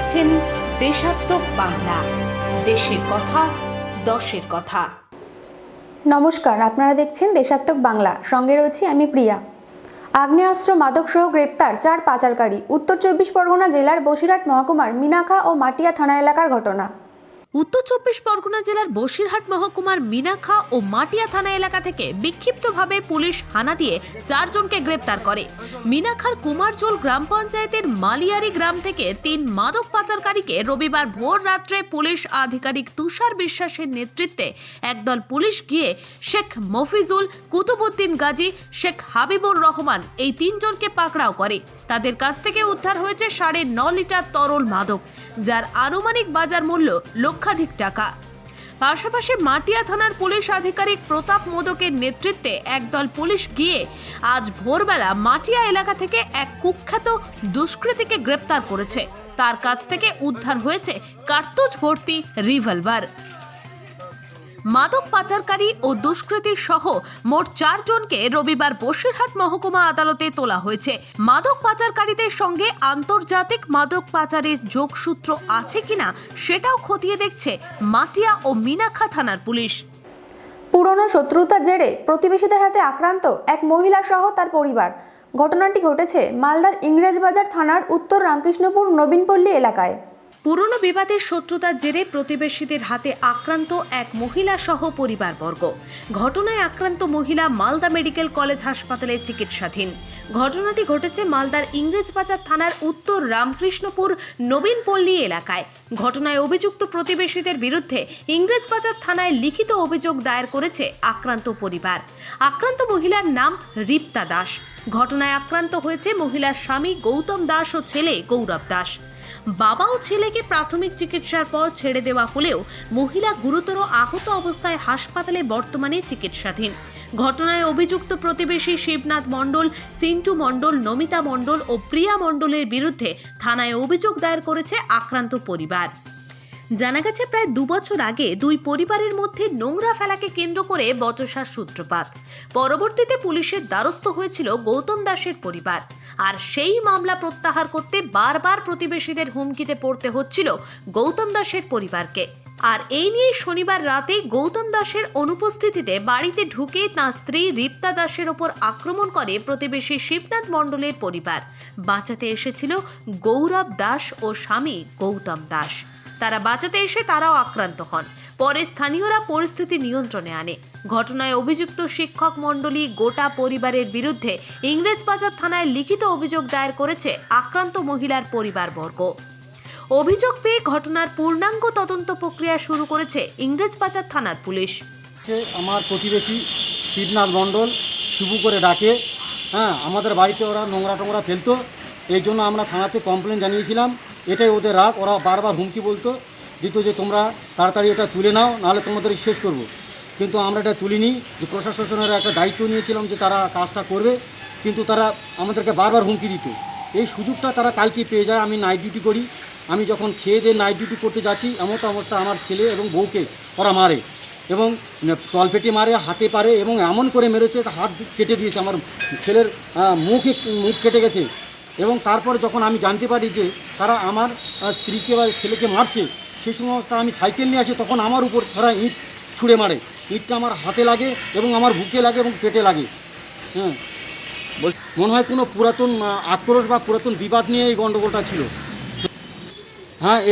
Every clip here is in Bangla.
দেখছেন দেশাত্মক বাংলা, দেশের কথা দশের কথা। নমস্কার, আপনারা দেখছেন দেশাত্মক বাংলা, সঙ্গে রয়েছি আমি প্রিয়া। আগ্নেয়াস্ত্র মাদক সহ গ্রেপ্তার 4 পাচারকারী। উত্তর 24 পরগনা জেলার বসিরহাট মহকুমার মিনাখা ও মাটিয়া থানা এলাকার ঘটনা। উত্তর 24 পরগনা জেলার বসিরহাট মহকুমার মিনাখা ও মাটিয়া থানা এলাকা থেকে বিক্ষিপ্তভাবে পুলিশ হানা দিয়ে 4 জনকে গ্রেপ্তার করে। মিনাখার কুমারজোল গ্রাম পঞ্চায়েতের মালিয়ারি গ্রাম থেকে 3 মাদক পাচারকারীকে রবিবার ভোর রাত্রে পুলিশ আধিকারিক তুষার বিশ্বাসের নেতৃত্বে একদল পুলিশ গিয়ে শেখ মফিজুল, কুতুবউদ্দিন গাজী, শেখ হাবিবুর রহমান এই 3 জনকে পাকড়াও করে। তাদের কাছ থেকে উদ্ধার হয়েছে 9.5 লিটার তরল মাদক, যার আনুমানিক বাজার মূল্য লক্ষাধিক টাকা। পাশাপাশি মাটিয়া থানার পুলিশ আধিকারিক প্রতাপ মোদকের নেতৃত্বে একদল পুলিশ গিয়ে আজ ভোরবেলা মাটিয়া এলাকা থেকে এক কুখ্যাত দুষ্কৃতীকে গ্রেপ্তার করেছে। তার কাছ থেকে উদ্ধার হয়েছে কার্তুজ ভর্তি রিভলভার। মাদক পাচারকারী ও দুষ্কৃতী সহ মোট 4 জনকে রবিবার বসিরহাট মহকুমা আদালতে তোলা হয়েছে। মাদক পাচারকারীদের সঙ্গে আন্তর্জাতিক মাদক পাচারের যোগসূত্র আছে কিনা সেটাও খতিয়ে দেখছে মাটিয়া ও মিনাখা থানার পুলিশ। পুরনো শত্রুতার জেরে প্রতিবেশীদের হাতে আক্রান্ত এক মহিলা সহ তার পরিবার। ঘটনাটি ঘটেছে মালদার ইংরেজবাজার থানার উত্তর রামকৃষ্ণপুর নবীনপল্লী এলাকায়। পুরনো বিবাদের শত্রুতার জেরে প্রতিবেশীদের হাতে আক্রান্ত এক মহিলা সহ পরিবারবর্গ। ঘটনায় আক্রান্ত মহিলা মালদা মেডিকেল কলেজ হাসপাতালে চিকিৎসাধীন। ঘটনাটি ঘটেছে মালদার ইংরেজবাজার থানার উত্তর রামকৃষ্ণপুর নবীনপল্লী এলাকায়। ঘটনায় অভিযুক্ত প্রতিবেশীদের বিরুদ্ধে ইংরেজবাজার থানায় লিখিত অভিযোগ দায়ের করেছে আক্রান্ত পরিবার। আক্রান্ত মহিলার নাম রিপ্তা দাস। ঘটনায় আক্রান্ত হয়েছে মহিলার স্বামী গৌতম দাস ও ছেলে গৌরব দাস। বাবা ও ছেলেকে প্রাথমিক চিকিৎসার পর ছেড়ে দেওয়া হলেও মহিলা গুরুতর আহত অবস্থায় হাসপাতালে বর্তমানে চিকিৎসাধীন। ঘটনায় অভিযুক্ত প্রতিবেশী শিবনাথ মণ্ডল, সিন্টু মণ্ডল, নমিতা মণ্ডল ও প্রিয়া মণ্ডলের বিরুদ্ধে থানায় অভিযোগ দায়ের করেছে আক্রান্ত পরিবার। জানা গেছে প্রায় 2 বছর আগে দুই পরিবারের মধ্যে নোংরা ফেলাকে কেন্দ্র করে বচসার সূত্রপাত। পরবর্তীতে পুলিশের দ্বারস্থ হয়েছিল গৌতম দাসের পরিবার। আর সেই মামলা প্রত্যাহার করতে বারবার প্রতিবেশীদের হুমকিতে পড়তে হচ্ছিল গৌতম দাসের পরিবারকে। আর এই নিয়ে শনিবার রাতে গৌতম দাসের অনুপস্থিতিতে বাড়িতে ঢুকে তাঁর স্ত্রী রিপ্তা দাসের ওপর আক্রমণ করে প্রতিবেশী শিবনাথ মণ্ডলের পরিবার। বাঁচাতে এসেছিল গৌরব দাস ও স্বামী গৌতম দাস। তারা বাঁচাতে এসে তারাও আক্রান্ত হন। পরে স্থানীয়রা পরিস্থিতি নিয়ন্ত্রণে আনে। ঘটনায় অভিযুক্ত শিক্ষক মণ্ডলী গোটা পরিবারের বিরুদ্ধে ইংরেজবাজার থানায় লিখিত অভিযোগ দায়ের করেছে আক্রান্ত মহিলার পরিবারবর্গ। অভিযোগ পেয়ে ঘটনার পূর্ণাঙ্গ তদন্ত প্রক্রিয়া শুরু করেছে ইংরেজবাজার থানার পুলিশ। আমার প্রতিবেশী শিবনাথ মণ্ডল শিবু করে ডাকে, আমাদের বাড়িতে ওরা নোংরা টোংরা ফেলতো। এই জন্য আমরা থানাতে কমপ্লেন জানিয়েছিলাম। এটাই ওদের রাগ। ওরা বারবার হুমকি বলতো, দিত যে তোমরা তাড়াতাড়ি এটা তুলে নাও, নাহলে তোমাদের শেষ করব। কিন্তু আমরা এটা তুলিনি। যে প্রশাসনের একটা দায়িত্ব নিয়েছিলাম যে তারা কাজটা করবে, কিন্তু তারা আমাদেরকে বারবার হুমকি দিত। এই সুযোগটা তারা কালকে পেয়ে যায়। আমি নাইট ডিউটি করি। আমি যখন খেয়ে দিয়ে নাইট ডিউটি করতে যাচ্ছি, এমন অবস্থা আমার ছেলে এবং বউকে ওরা মারে এবং তলপেটে মারে, হাতে পারে এবং এমন করে মেরেছে হাত কেটে দিয়েছে। আমার ছেলের মুখ কেটে গেছে। এবং তারপরে যখন আমি জানতে পারি যে তারা আমার স্ত্রীকে বা ছেলেকে মারছে, সেই সমস্ত আমি সাইকেল নিয়ে আসি, তখন আমার উপর তারা ইট ছুঁড়ে মারে। ইটটা আমার হাতে লাগে এবং আমার বুকে লাগে এবং পেটে লাগে। মনে হয় কোনো পুরাতন আক্রোশ বা পুরাতন বিবাদ নিয়ে এই গণ্ডগোলটা ছিল।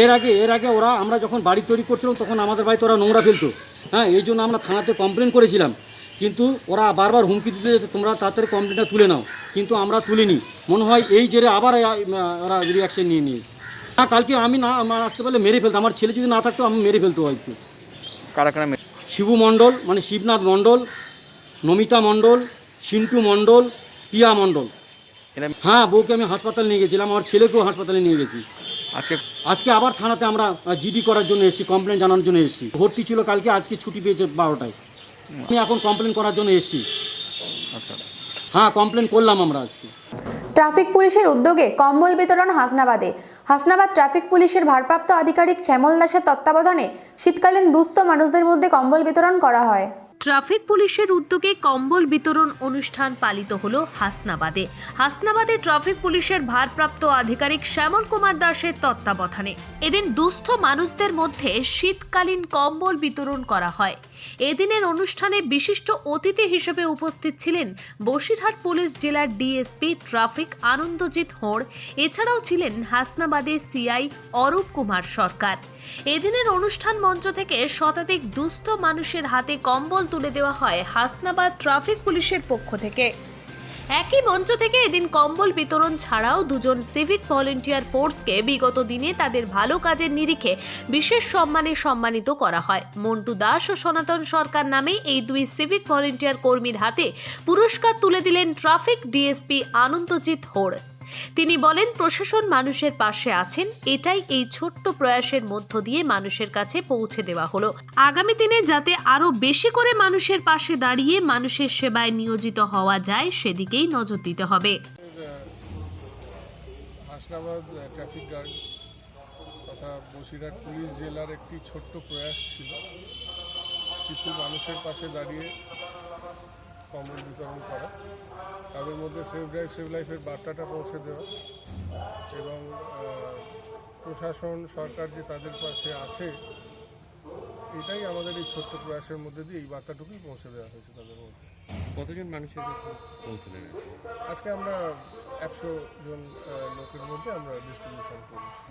এর আগে ওরা, আমরা যখন বাড়ি তৈরি করছিলাম তখন আমাদের বাড়িতে ওরা নোংরা ফেলতো। এই জন্য আমরা থানাতে কমপ্লেন করেছিলাম, কিন্তু ওরা বারবার হুমকি দিতে যে তোমরা তাড়াতাড়ি কমপ্লেনটা তুলে নাও, কিন্তু আমরা তুলিনি। মনে হয় এই জেরে আবার ওরা রিয়াকশন নিয়ে নিয়েছে। কালকে আমি না আসতে পারলে মেরে ফেলতো। আমার ছেলে যদি না থাকতো আমি মেরে ফেলতো হয়তো। কারা শিবু মণ্ডল মানে শিবনাথ মণ্ডল, নমিতা মণ্ডল, সিন্টু মণ্ডল, পিয়া মণ্ডল। বউকে আমি হাসপাতালে নিয়ে গেছিলাম, আমার ছেলেকেও হাসপাতালে নিয়ে গেছি। আজকে আবার থানাতে আমরা জিডি করার জন্য এসেছি, কমপ্লেন জানানোর জন্য এসেছি। ভর্তি ছিল কালকে, আজকে ছুটি পেয়েছে 12টায়। আমি এখন কমপ্লেন করার জন্য এসেছি। কমপ্লেন করলাম আমরা আজকে। ট্রাফিক পুলিশের উদ্যোগে কম্বল বিতরণ হাসনাবাদে। হাসনাবাদ ট্রাফিক পুলিশের ভারপ্রাপ্ত আধিকারিক শ্যামল দাসের তত্ত্বাবধানে শীতকালীন দুস্থ মানুষদের মধ্যে কম্বল বিতরণ করা হয়। ট্রাফিক পুলিশের উদ্যোগে কম্বল বিতরণ অনুষ্ঠান পালিত হলো হাসনাবাদে। হাসনাবাদে ট্রাফিক পুলিশের ভারপ্রাপ্ত আধিকারিক শ্যামল কুমার দাসের তত্ত্বাবধানে এদিন দুস্থ মানুষদের মধ্যে শীতকালীন কম্বল বিতরণ করা হয়। এদিনের অনুষ্ঠানে বিশিষ্ট অতিথি হিসেবে উপস্থিত ছিলেন বসিরহাট পুলিশ জেলার ডিএসপি ট্রাফিক আনন্দজিৎ হোড়। এছাড়াও ছিলেন হাসনাবাদের সিআই অরূপ কুমার সরকার। এদিনের অনুষ্ঠান মঞ্চ থেকে শতাধিক দুস্থ মানুষের হাতে কম্বল তুলে দেওয়া হয় হাসনাবাদ ট্রাফিক পুলিশের পক্ষ থেকে। একই মঞ্চ থেকে এদিন কম্বল বিতরণ ছাড়াও দুজন সিভিক ভলেন্টিয়ার ফোর্সকে বিগত দিনে তাদের ভালো কাজের নিরিখে বিশেষ সম্মানে সম্মানিত করা হয়। মন্টু দাস ও সনাতন সরকার নামে এই দুই সিভিক ভলেন্টিয়ার কর্মীর হাতে পুরস্কার তুলে দিলেন ট্রাফিক ডিএসপি আনন্দজিৎ হোড়। তিনি বলেন, প্রশাসন মানুষের পাশে আছেন, এটাই এই ছোট্ট প্রয়াসের মধ্য দিয়ে মানুষের কাছে পৌঁছে দেওয়া হলো। আগামী দিনে যাতে আরো বেশি করে মানুষের পাশে দাঁড়িয়ে মানুষের সেবায় নিয়োজিত হওয়া যায় সেদিকেই নজর দিতে হবে। হাসনাবাদ ট্রাফিক গার্ড তথা বসিরহাট পুলিশ জেলার একটি ছোট্ট প্রয়াস ছিল কিছু মানুষের পাশে দাঁড়িয়ে কম্বল বিতরণ করা, তাদের মধ্যে সেভ ড্রাইভ সেভ লাইফের বার্তাটা পৌঁছে দেওয়া এবং প্রশাসন সরকার যে তাদের পাশে আছে এটাই আমাদের এই ছোট্ট প্রয়াসের মধ্যে দিয়ে এই বার্তাটুকুই পৌঁছে দেওয়া হয়েছে তাদের মধ্যে। কতজন মানুষের কাছে পৌঁছলেন? আজকে আমরা 100 জন লোকের মধ্যে আমরা ডিস্ট্রিবিউশন করেছি।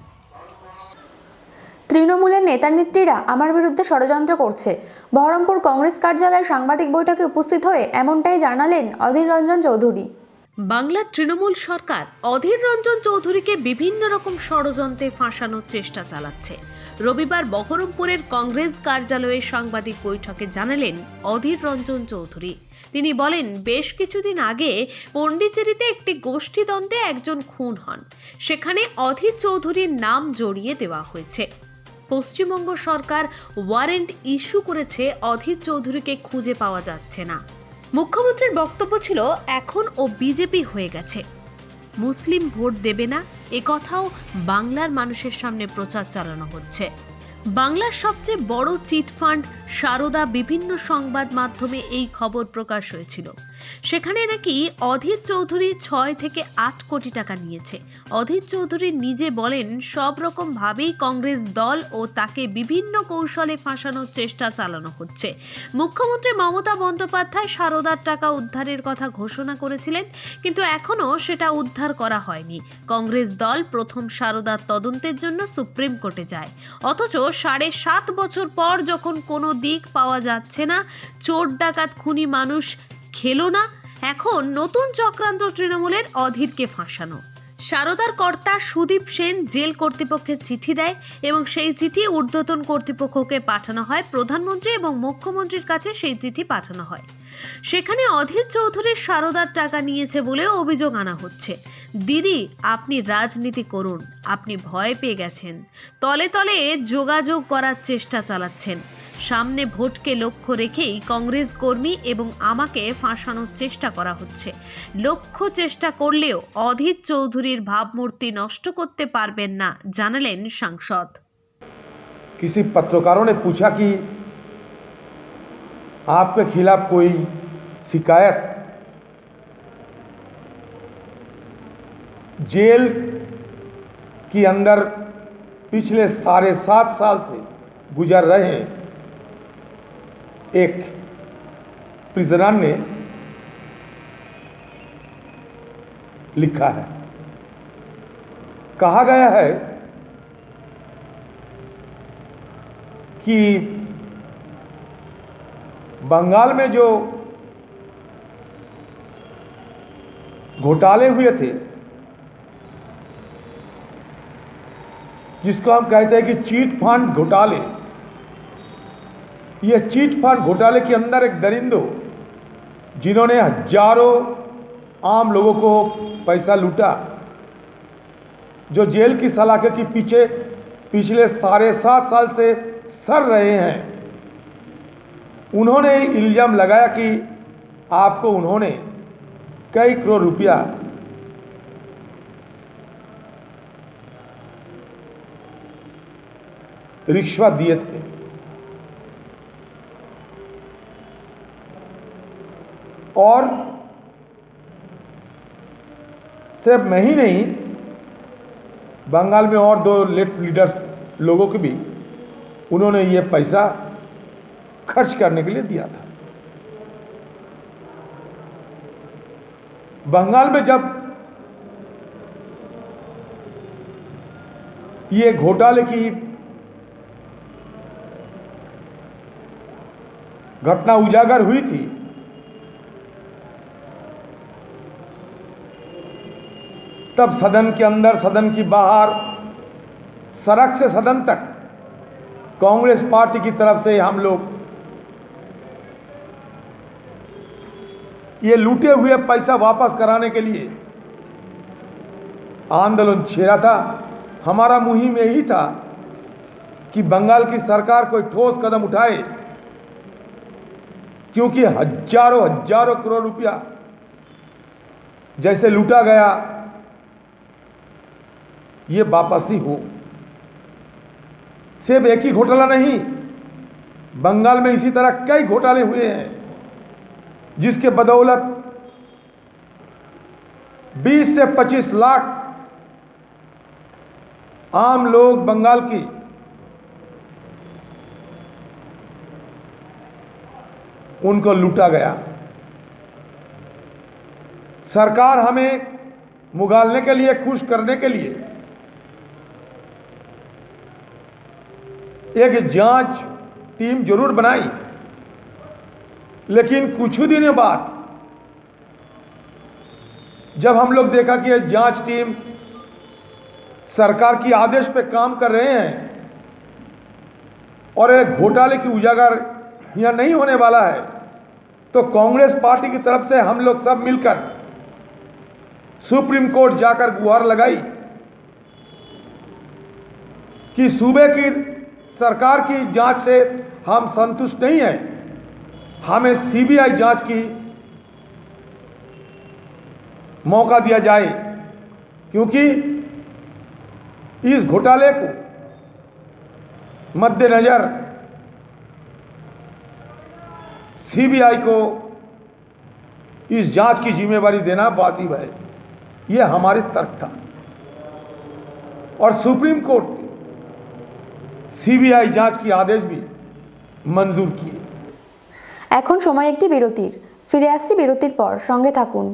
তৃণমূলের নেতানেত্রীরা আমার বিরুদ্ধে ষড়যন্ত্র করছে। বহরমপুর কংগ্রেস কার্যালয়ের সাংবাদিক বৈঠকে উপস্থিত হয়ে এমনটাই জানালেন অধীর রঞ্জন চৌধুরী। বাংলার তৃণমূল সরকার অধীর রঞ্জন চৌধুরীকে বিভিন্ন রকম ষড়যন্ত্রে ফাঁসানোর চেষ্টা চালাচ্ছে। রবিবার বহরমপুরের কংগ্রেস কার্যালয়ে সাংবাদিক বৈঠকে জানালেন অধীর রঞ্জন চৌধুরী। তিনি বলেন, বেশ কিছুদিন আগে পণ্ডিচেরিতে একটি গোষ্ঠীদ্বন্দ্বে একজন খুন হন, সেখানে অধীর চৌধুরীর নাম জড়িয়ে দেওয়া হয়েছে। পশ্চিমবঙ্গ সরকার ওয়ারেন্ট ইস্যু করেছে, অধীর চৌধুরীকে খুঁজে পাওয়া যাচ্ছে না। মুখ্যমন্ত্রীর বক্তব্য ছিল, এখন ও বিজেপি হয়ে গেছে, মুসলিম ভোট দেবে না, এ কথাও বাংলার মানুষের সামনে প্রচার চালানো হচ্ছে। বাংলার সবচেয়ে বড় চিটফান্ড সারদা বিভিন্ন সংবাদ মাধ্যমে এই খবর প্রকাশ হয়েছিল। সেখানে নাকি অধীর চৌধুরী 6 থেকে 8 কোটি টাকা নিয়েছে। অধীর চৌধুরী নিজে বলেন, সব রকম ভাবেই কংগ্রেস দল ও তাকে বিভিন্ন কৌশলে ফাঁসানোর চেষ্টা চালানো হচ্ছে। মুখ্যমন্ত্রী মমতা বন্দ্যোপাধ্যায় সারদার টাকা উদ্ধারের কথা ঘোষণা করেছিলেন, কিন্তু এখনও সেটা উদ্ধার করা হয়নি। কংগ্রেস দল প্রথম সারদার তদন্তের জন্য সুপ্রিম কোর্টে যায়, অথচ 7.5 বছর পর যখন কোনো দিক পাওয়া যাচ্ছে না, চোর ডাকাত খুনি মানুষ খেলো না, এখন নতুন চক্রান্ত তৃণমূলের অধীরকে ফাঁসানো। সারদার কর্তা সুদীপ সেন জেল কর্তৃপক্ষের চিঠি দেয় এবং সেই চিঠি ঊর্ধ্বতন কর্তৃপক্ষকে পাঠানো হয়। প্রধানমন্ত্রী এবং মুখ্যমন্ত্রীর কাছে সেই চিঠি পাঠানো হয়। সেখানে অধীর চৌধুরীর সারদার টাকা নিয়েছে বলে অভিযোগ আনা হচ্ছে। দিদি, আপনি রাজনীতি করুন, আপনি ভয় পেয়ে গেছেন, তলে তলে যোগাযোগ করার চেষ্টা চালাচ্ছেন। সামনে ভোটকে লক্ষ্য রেখেই কংগ্রেস কর্মী এবং আমাকে ফাঁসানোর চেষ্টা করা হচ্ছে। লক্ষ্য চেষ্টা করলেও অধীর চৌধুরীর ভাবমূর্তি নষ্ট করতে পারবেন না, জানালেন সাংসদ। किसी पत्रकारों ने पूछा कि आपके खिलाफ कोई शिकायत, जेल के अंदर पिछले 7.5 साल से गुजर रहे हैं एक प्रिजनर ने लिखा है। कहा गया है कि बंगाल में जो घोटाले हुए थे, जिसको हम कहते हैं कि चीट फंड घोटाले, ये चीट फंड घोटाले के अंदर एक दरिंदो जिन्होंने हजारों आम लोगों को पैसा लूटा, जो जेल की सलाखे के पीछे पिछले 7.5 साल से सर रहे हैं, उन्होंने इल्ज़ाम लगाया कि आपको उन्होंने कई करोड़ रुपया रिश्वत दिए थे। और सिर्फ मैं ही नहीं, बंगाल में और 2 लीडर्स लोगों को भी उन्होंने ये पैसा खर्च करने के लिए दिया था। बंगाल में जब ये घोटाले की घटना उजागर हुई थी, तब सदन के अंदर, सदन की बाहर, सड़क से सदन तक कांग्रेस पार्टी की तरफ से हम लोग ये लूटे हुए पैसा वापस कराने के लिए आंदोलन छेड़ा था। हमारा मुहिम यही था कि बंगाल की सरकार कोई ठोस कदम उठाए, क्योंकि हजारों करोड़ रुपया जैसे लूटा गया ये वापस ही हो। सिर्फ एक ही घोटाला नहीं, बंगाल में इसी तरह कई घोटाले हुए हैं, जिसके बदौलत 20 से 25 लाख आम लोग बंगाल की उनको लूटा गया। सरकार हमें मुगालने के लिए, खुश करने के लिए एक जांच टीम जरूर बनाई, लेकिन कुछ ही दिनों बाद जब हम लोग देखा कि यह जांच टीम सरकार की आदेश पे काम कर रहे हैं और एक घोटाले की उजागर यहाँ नहीं होने वाला है, तो कांग्रेस पार्टी की तरफ से हम लोग सब मिलकर सुप्रीम कोर्ट जाकर गुहार लगाई कि सूबे की सरकार की जांच से हम संतुष्ट नहीं हैं, हमें सीबीआई जांच की मौका दिया जाए, क्योंकि इस घोटाले को मद्देनजर सीबीआई को इस जांच की जिम्मेवारी देना वाजिब है। यह हमारी तर्क था और सुप्रीम कोर्ट ने सीबीआई जांच की आदेश भी मंजूर किए। এখন সময় একটি বিরতির। ফিরে আসছি বিরতির পর, সঙ্গে থাকুন।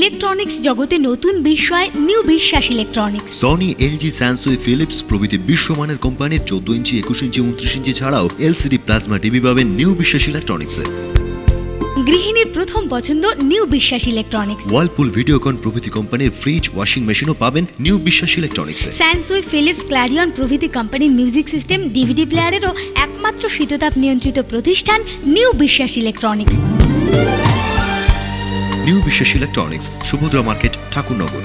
ইলেকট্রনিক্স জগতে নতুন বিস্ময় New Biswas Electronics. Sony, LG, Samsung, Philips প্রভৃতি বিশ্বমানের কোম্পানির 14 ইঞ্চি, 21 ইঞ্চি, 29 ইঞ্চি ছাড়াও এলসিডি প্লাজমা টিভি পাবেন নিউ বিশ্বাস ইলেকট্রনিক্সে। গৃহিণীর প্রথম পছন্দ নিউ বিশ্বাস ইলেকট্রনিক্স। ওয়ালপুল, ভিডিওকন প্রভৃতি কোম্পানির ফ্রিজ, ওয়াশিং মেশিনও পাবেন নিউ বিশ্বাস ইলেকট্রনিক্সে। স্যামসুং, ফিলিপস, ক্ল্যারিয়ন প্রভৃতি কোম্পানির মিউজিক সিস্টেম, ডিভিডি প্লেয়ারেরও একমাত্র শীততাপ নিয়ন্ত্রিত প্রতিষ্ঠান new Biswas electronics. New Biswas electronics, Subhadra market, Thakurnagar.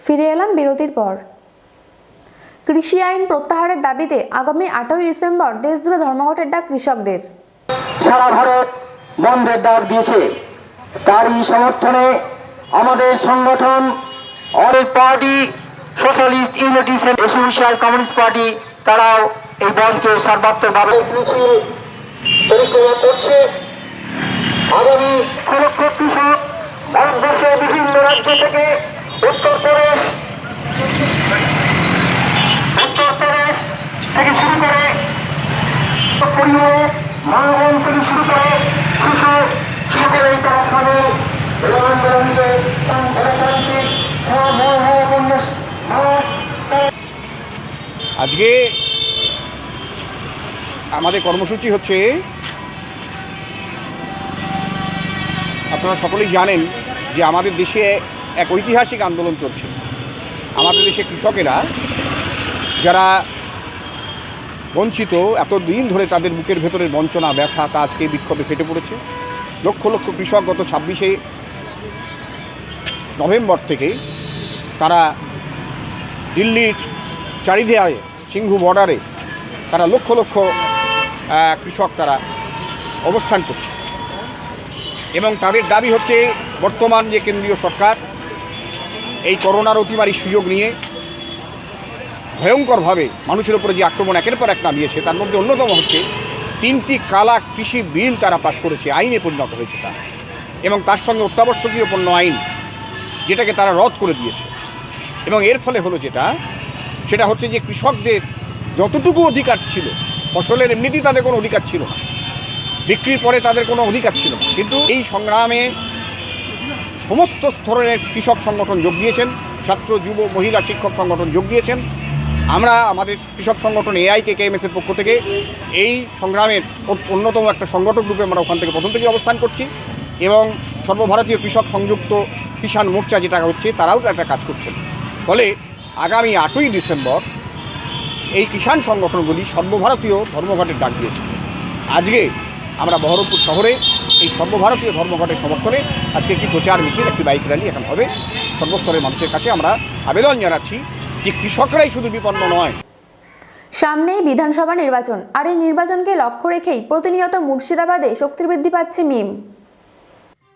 ফিরে এলাম বিরতির পর। কৃষি আইন প্রত্যাহারের দাবিতে আগামী 8ই ডিসেম্বর দেশজুড়ে ধর্মঘটের ডাক কৃষকদের। সারা ভারত বন্ধের ডাক দিয়েছে। তারই সমর্থনে আমাদের সংগঠন all party socialist unity association communist party তারাও এই বন্ধকে সর্বাত্মকভাবে পরিক্রমা করছে। আগামী লক্ষ কৃষক ভারতবর্ষের বিভিন্ন রাজ্য থেকে উত্তরপ্রদেশ থেকে শুরু করে পরিবারে মানবন থেকে শুরু করে শিশু সকলেই তারা সবে আজকে আমাদের কর্মসূচি হচ্ছে, আপনারা সকলেই জানেন যে আমাদের দেশে এক ঐতিহাসিক আন্দোলন চলছে। আমাদের দেশে কৃষকেরা যারা বঞ্চিত, এতদিন ধরে তাদের বুকের ভেতরের বঞ্চনা ব্যথা তা আজকে বিক্ষোভে ফেটে পড়েছে। লক্ষ লক্ষ কৃষক গত 26শে নভেম্বর থেকে তারা দিল্লির চারিদিকে সিংহু বর্ডারে তারা লক্ষ লক্ষ কৃষক তারা অবস্থান করছে এবং তাদের দাবি হচ্ছে বর্তমান যে কেন্দ্রীয় সরকার এই করোনার অতিমারির সুযোগ নিয়ে ভয়ঙ্করভাবে মানুষের উপরে যে আক্রমণ একের পর এক নামিয়েছে, তার মধ্যে অন্যতম হচ্ছে 3টি কালা কৃষি বিল তারা পাশ করেছে, আইনে পরিণত হয়েছে তা, এবং তার সঙ্গে অত্যাবশ্যকীয় পণ্য আইন যেটাকে তারা রদ করে দিয়েছে। এবং এর ফলে হলো সেটা হচ্ছে যে কৃষকদের যতটুকু অধিকার ছিল, ফসলের এমনিতেই তাদের কোনো অধিকার ছিল না, বিক্রির পরে তাদের কোনো অধিকার ছিল না, কিন্তু এই সংগ্রামে সমস্ত স্তরের কৃষক সংগঠন যোগ দিয়েছেন, ছাত্র, যুব, মহিলা, শিক্ষক সংগঠন যোগ দিয়েছেন। আমরা আমাদের কৃষক সংগঠন AIKKMS-এর পক্ষ থেকে এই সংগ্রামের অন্যতম একটা সংগঠক রূপে আমরা ওখান থেকে প্রথম থেকে অবস্থান করছি এবং সর্বভারতীয় কৃষক সংযুক্ত কিষাণ মোর্চা যেটা হচ্ছে তারাও একটা কাজ করছেন। ফলে আগামী 8ই ডিসেম্বর এই কিষাণ সংগঠনগুলি সর্বভারতীয় ধর্মঘটের ডাক দিয়েছে। আজকে আমরা বহরমপুর শহরে এই সর্বভারতীয় ধর্মঘটের সমর্থনে আজকে একটি প্রচার মিছিল, একটি বাইক র্যালি এখন হবে। সর্বস্তরের মানুষের কাছে আমরা আবেদন জানাচ্ছি যে কৃষকরাই শুধু বিপন্ন নয়। সামনেই বিধানসভা নির্বাচন, আর এই নির্বাচনকে লক্ষ্য রেখেই প্রতিনিয়ত মুর্শিদাবাদে শক্তি বৃদ্ধি পাচ্ছে মিম।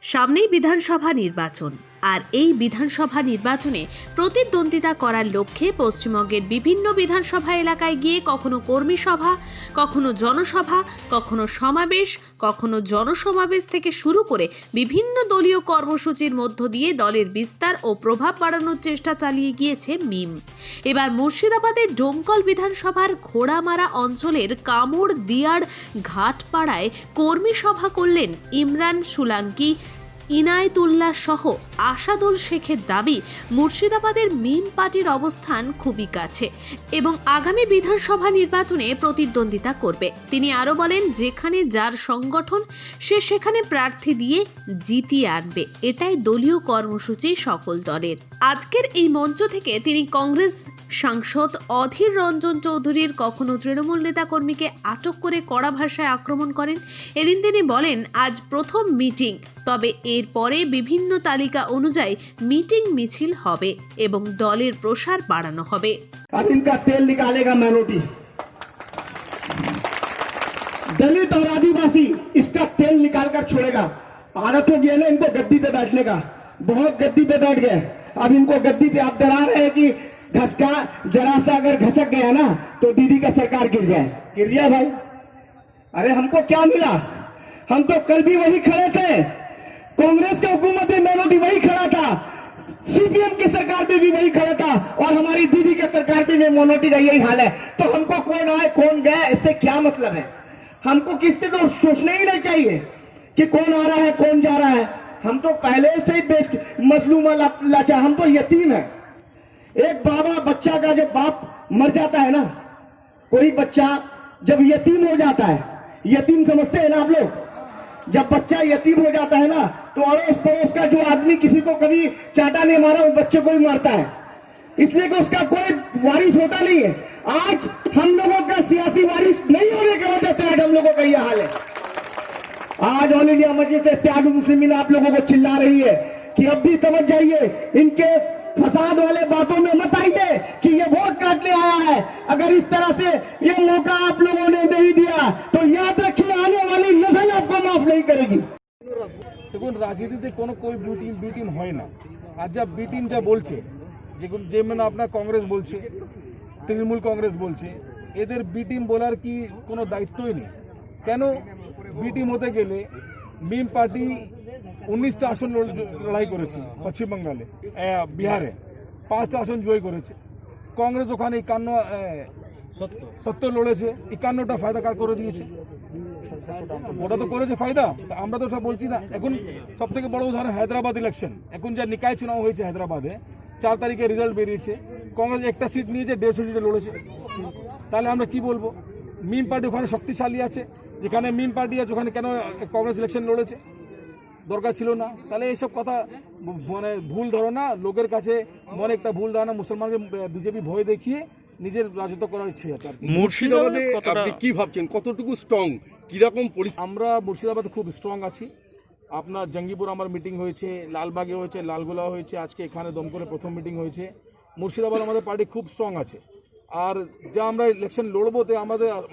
সামনেই বিধানসভা নির্বাচন, আর এই বিধানসভা নির্বাচনে প্রতিদ্বন্দ্বিতা করার লক্ষ্যে পশ্চিমবঙ্গের বিভিন্ন বিধানসভা এলাকায় গিয়ে কখনো কর্মী সভা, কখনো জনসভা, কখনো সমাবেশ, কখনো জনসমাবেশ থেকে শুরু করে বিভিন্ন দলীয় কর্মসূচির মধ্য দিয়ে দলের বিস্তার ও প্রভাব বাড়ানোর চেষ্টা চালিয়ে গিয়েছে মিম। এবার মুর্শিদাবাদের ডোমকল বিধানসভার ঘোড়ামারা অঞ্চলের কামড় দিয়ার ঘাটপাড়ায় কর্মী সভা করলেন ইমরান সুলাঙ্কি, ইনায়েতুল্লাহ সহ আসাদুল শেখের দাবি মুর্শিদাবাদের মিম পার্টির অবস্থান খুবই কাছে এবং আগামী বিধানসভা নির্বাচনে প্রতিদ্বন্দ্বিতা করবে। তিনি আরও বলেন, যেখানে যার সংগঠন সে সেখানে প্রার্থী দিয়ে জিতিয়ে আনবে, এটাই দলীয় কর্মসূচি সকল দলের। আজকের এই মঞ্চ থেকে তিনি কংগ্রেস সাংসদ অধীর রঞ্জন চৌধুরীর কখনো তৃণমূল নেতাকর্মীকে আটক করে কড়া ভাষায় আক্রমণ করেন। এদিন তিনি বলেন, আজ প্রথম মিটিং, তবে এরপরে বিভিন্ন তালিকা অনুযায়ী মিটিং মিছিল হবে এবং দলের প্রসার বাড়ানো হবে। अब इनका तेल निकालेगा माइनॉरिटी, दलित और आदिवासी इसका तेल निकाल कर छोड़ेगा। आदत हो गया ना इनको गद्दी पे बैठने का, बहुत गद्दी पे बैठ गए। अब इनको गद्दी पे आप डरा रहे हैं कि घसका जरा सा अगर घसक गया ना तो दीदी का सरकार गिर जाए भाई। अरे हमको क्या मिला? हम तो कल भी वही खड़े थे, कांग्रेस के हुकूमत में माइनॉरिटी वही खड़ा था, CPM की सरकार में भी वही खड़ा था, और हमारी दीदी के सरकार में माइनॉरिटी का यही हाल है। तो हमको कौन आए कौन गए इससे क्या मतलब है? हमको किससे तो सोचना ही नहीं चाहिए कि कौन आ रहा है कौन जा रहा है। हम तो पहले से ही मजलूम लाचार, हम तो यतीम है। एक बाबा बच्चा का जब बाप मर जाता है ना, कोई बच्चा जब यतीम हो जाता है, यतीम समझते हैं ना आप लोग, जब बच्चा यतीम हो जाता है ना तो अड़ोस पड़ोस का जो आदमी किसी को कभी चाटा नहीं मारा उस बच्चे को ही मारता है, इसलिए कि उसका कोई वारिस होता नहीं है। आज हम लोगों का सियासी वारिस नहीं होने की वजह से आज हम लोगों का यह हाल है। आज ऑल इंडिया मजलिस इत्तेहाद मुस्लिमीन आप लोगों को चिल्ला रही है कि अब भी समझ जाइए, इनके फसाद वाले बातों में मत आइए कि ये वोट काटने आया है। अगर इस तरह से ये मौका आप लोगों ने नहीं दिया तो याद रखिए आने वाली नस्ल आपको माफ नहीं करेगी। দেখুন, রাজনীতিতে কোনো বি টিম হয় না। আর যা বি টিম যা বলছে, যে মানে আপনার কংগ্রেস বলছে, তৃণমূল কংগ্রেস বলছে, এদের বি টিম বলার কি কোনো দায়িত্বই নেই। কেন বি টিম হতে গেলে মিম পার্টি 19টা আসন লড়াই করেছে পশ্চিমবঙ্গে, বিহারে 5টা আসন জয় করেছে। কংগ্রেস ওখানে 70 লড়েছে, 51টা ফায়দা কার করে দিয়েছে। ওটা তো করেছে ফায়দা, আমরা তো ওটা বলছি না। এখন সব থেকে বড় উদাহরণ হায়দ্রাবাদ ইলেকশন, এখন যা নিকায় চুনাव হয়েছে হায়দ্রাবাদে, 4 তারিখে রেজাল্ট বেরিয়েছে, কংগ্রেস একটা সিট নিয়েছে, 150 সিটে লড়েছে। তাহলে আমরা কি বলবো মিম পার্টি ওখানে শক্তিশালী আছে, যেখানে মিম পার্টি আছে ওখানে কেন কংগ্রেস ইলেকশন লড়েছে? দরকার ছিল না। তাহলে এইসব কথা মানে ভুল ধারণা, লোকের কাছে মনে একটা ভুল ধারণা, মুসলমানকে বিজেপি ভয় দেখিয়ে নিজের রাজত্ব করার ইচ্ছে আছে। মুর্শিদাবাদে আপনি কি ভাবছেন, কতটুকু স্ট্রং, কিরকম পরিস্থিতি? আমরা মুর্শিদাবাদে খুব স্ট্রং আছি। আপনার জঙ্গিপুর আমার মিটিং হয়েছে, লালবাগে হয়েছে, লালগোলা হয়েছে, আজকে এখানে দমকলে প্রথম মিটিং হয়েছে। মুর্শিদাবাদ আমাদের পার্টি খুব স্ট্রং আছে। আর যা আমরা ইলেকশন লড়বো, তো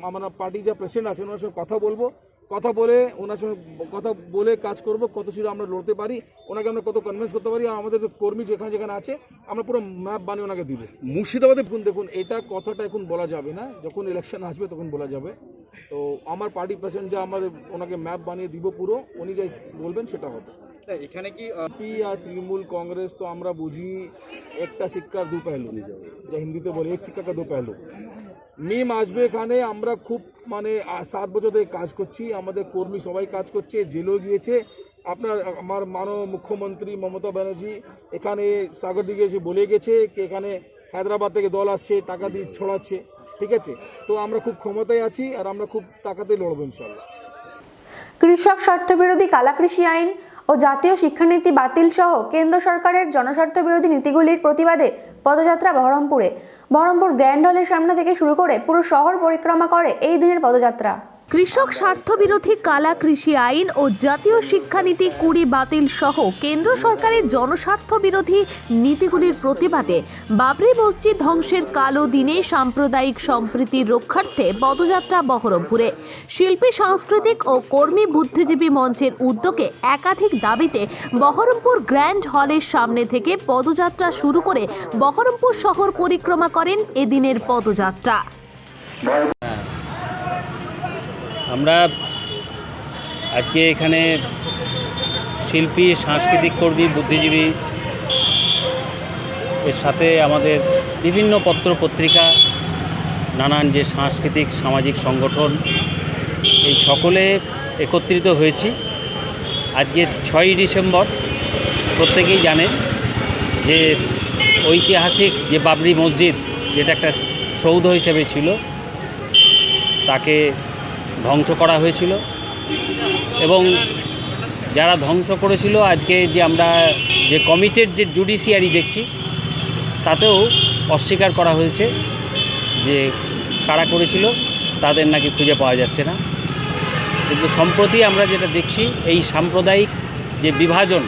আমরা পার্টি যা প্রেসিডেন্ট আছে ওনার সঙ্গে কথা বলবো, কথা বলে ওনার সঙ্গে কথা বলে কাজ করব, কত শীঘ্র আমরা লড়তে পারি, ওনাকে আমরা কত কনভিন্স করতে পারি। আর আমাদের কর্মী যেখানে যেখানে আছে আমরা পুরো ম্যাপ বানিয়ে ওনাকে দিব। মুর্শিদাবাদে দেখুন এটা কথাটা এখন বলা যাবে না, যখন ইলেকশন আসবে তখন বলা যাবে। তো আমার পার্টি প্রেসিডেন্ট যা আমাদের ওনাকে ম্যাপ বানিয়ে দিব পুরো, উনি যা বলবেন সেটা হবে। এখানে কি পি আর তৃণমূল কংগ্রেস তো আমরা বুঝি একটা সিক্কার দু পেহলু, যা হিন্দিতে বলে এক সিক্কা কা দু পেহলু। মিম আসবে এখানে, আমরা খুব মানে 7 বছর ধরে কাজ করছি, আমাদের কর্মী সবাই কাজ করছে, জেলেও গিয়েছে। আমার মাননীয় মুখ্যমন্ত্রী মমতা ব্যানার্জি এখানে সাগরদিঘি এসে বলে গেছে কি এখানে হায়দ্রাবাদ থেকে দল আসছে, টাকা দিয়ে ছড়াচ্ছে, ঠিক আছে? তো আমরা খুব ক্ষমতায় আছি আর আমরা খুব তাকাতে লড়বো ইনশাল্লাহ। কৃষক স্বার্থবিরোধী কালাকৃষি আইন ও জাতীয় শিক্ষানীতি বাতিল সহ কেন্দ্র সরকারের জনস্বার্থ বিরোধী নীতিগুলির প্রতিবাদে পদযাত্রা বহরমপুর গ্র্যান্ড হলের সামনে থেকে শুরু করে পুরো শহর পরিক্রমা করে এই দিনের পদযাত্রা। কৃষক স্বার্থবিরোধী কালা কৃষি আইন ও জাতীয় শিক্ষানীতি 20 বাতিল সহ কেন্দ্র সরকারের জনস্বার্থ বিরোধী নীতিগুলির প্রতিবাদে বাবরি মসজিদ ধ্বংসের কালো দিনে সাম্প্রদায়িক সম্প্রীতির রক্ষার্থে পদযাত্রা বহরমপুরে। শিল্পী, সাংস্কৃতিক ও কর্মী বুদ্ধিজীবী মঞ্চের উদ্যোগে একাধিক দাবিতে বহরমপুর গ্র্যান্ড হলের সামনে থেকে পদযাত্রা শুরু করে বহরমপুর শহর পরিক্রমা করেন এদিনের পদযাত্রা। আমরা আজকে এখানে শিল্পী, সাংস্কৃতিক কর্মী, বুদ্ধিজীবী এর সাথে আমাদের বিভিন্ন পত্র পত্রিকা, নানান যে সাংস্কৃতিক সামাজিক সংগঠন, এই সকলে একত্রিত হয়েছি। আজকে 6ই ডিসেম্বর, প্রত্যেকেই জানেন যে ঐতিহাসিক যে বাবরি মসজিদ, যেটা একটা সৌধ হিসেবে ছিল, তাকে ধ্বংস করা হয়েছিল এবং যারা ধ্বংস করেছিল আজকে যে আমরা যে কমিটেড যে জুডিশিয়ারি দেখছি, তাতেও অস্বীকার করা হয়েছে যে কারা করেছিল তাদের নাকি খুঁজে পাওয়া যাচ্ছে না। কিন্তু সম্প্রতি আমরা যেটা দেখছি, এই সাম্প্রদায়িক যে বিভাজন,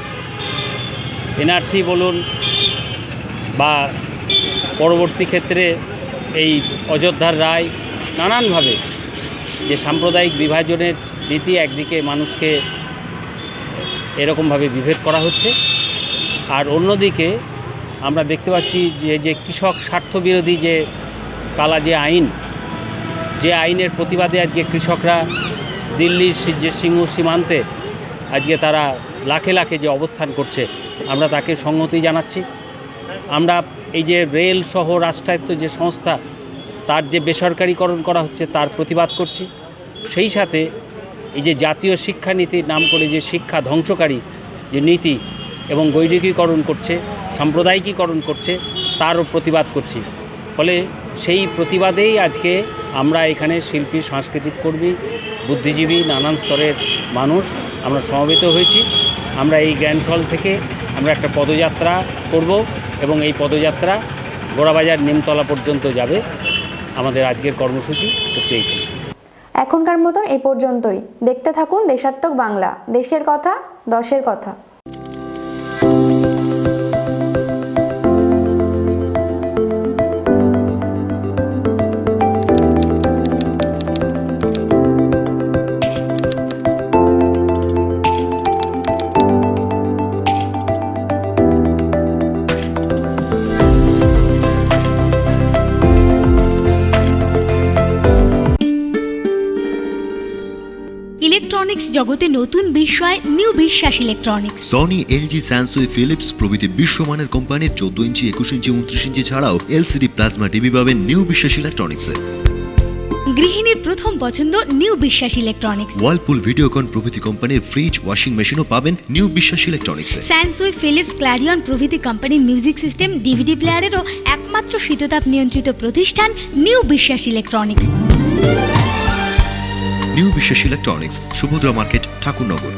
এনআরসি বলুন বা পরবর্তী ক্ষেত্রে এই অযোধ্যার রায়, নানানভাবে যে সাম্প্রদায়িক বিভাজনের নীতি, একদিকে মানুষকে এরকমভাবে বিভেদ করা হচ্ছে, আর অন্যদিকে আমরা দেখতে পাচ্ছি যে কৃষক স্বার্থবিরোধী যে কালা যে আইন, যে আইনের প্রতিবাদে আজকে কৃষকরা দিল্লির যে সিংহ সীমান্তে আজকে তারা লাখে লাখে যে অবস্থান করছে, আমরা তাকে সংহতি জানাচ্ছি। আমরা এই যে রেল সহ রাষ্ট্রায়ত্ত যে সংস্থা, তার যে বেসরকারীকরণ করা হচ্ছে তার প্রতিবাদ করছি। সেই সাথে এই যে জাতীয় শিক্ষানীতির নাম করে যে শিক্ষা ধ্বংসকারী যে নীতি এবং গৈরিকীকরণ করছে, সাম্প্রদায়িকীকরণ করছে, তারও প্রতিবাদ করছি। ফলে সেই প্রতিবাদেই আজকে আমরা এখানে শিল্পী, সাংস্কৃতিক কর্মী, বুদ্ধিজীবী, নানান স্তরের মানুষ আমরা সমবেত হয়েছি। আমরা এই গ্র্যান্ড হল থেকে আমরা একটা পদযাত্রা করব এবং এই পদযাত্রা গোড়াবাজার নিমতলা পর্যন্ত যাবে। আমাদের আজকের কর্মসূচি হচ্ছে এইখানে। এখনকার মতন এই পর্যন্তই। দেখতে থাকুন দেশাত্মক বাংলা, দেশের কথা, দশের কথা। ইলেকট্রনিক্স জগতে নতুন বিস্ময়, New Biswas Electronics. Sony, LG, Samsung, Philips প্রভৃতি বিশ্বমানের কোম্পানির 14 ইঞ্চি, 21 ইঞ্চি, 29 ইঞ্চি ছাড়াও এলসিডি প্লাজমা টিভি পাবেন নিউ বিশ্বাস ইলেকট্রনিক্সে। গৃহিণীর প্রথম পছন্দ নিউ বিশ্বাস ইলেকট্রনিক্স। ওয়ালপুল, ভিডিওকন প্রভৃতি কোম্পানির ফ্রিজ, ওয়াশিং মেশিনও পাবেন নিউ বিশ্বাস ইলেকট্রনিক্সে। স্যামসুং, ফিলিপস, ক্ল্যারিয়ন প্রভৃতি কোম্পানির মিউজিক সিস্টেম, ডিভিডি প্লেয়ারেরও একমাত্র শীততাপ নিয়ন্ত্রিত প্রতিষ্ঠান new Biswas electronics. New Biswas electronics, Subhadra market, Thakurnagar.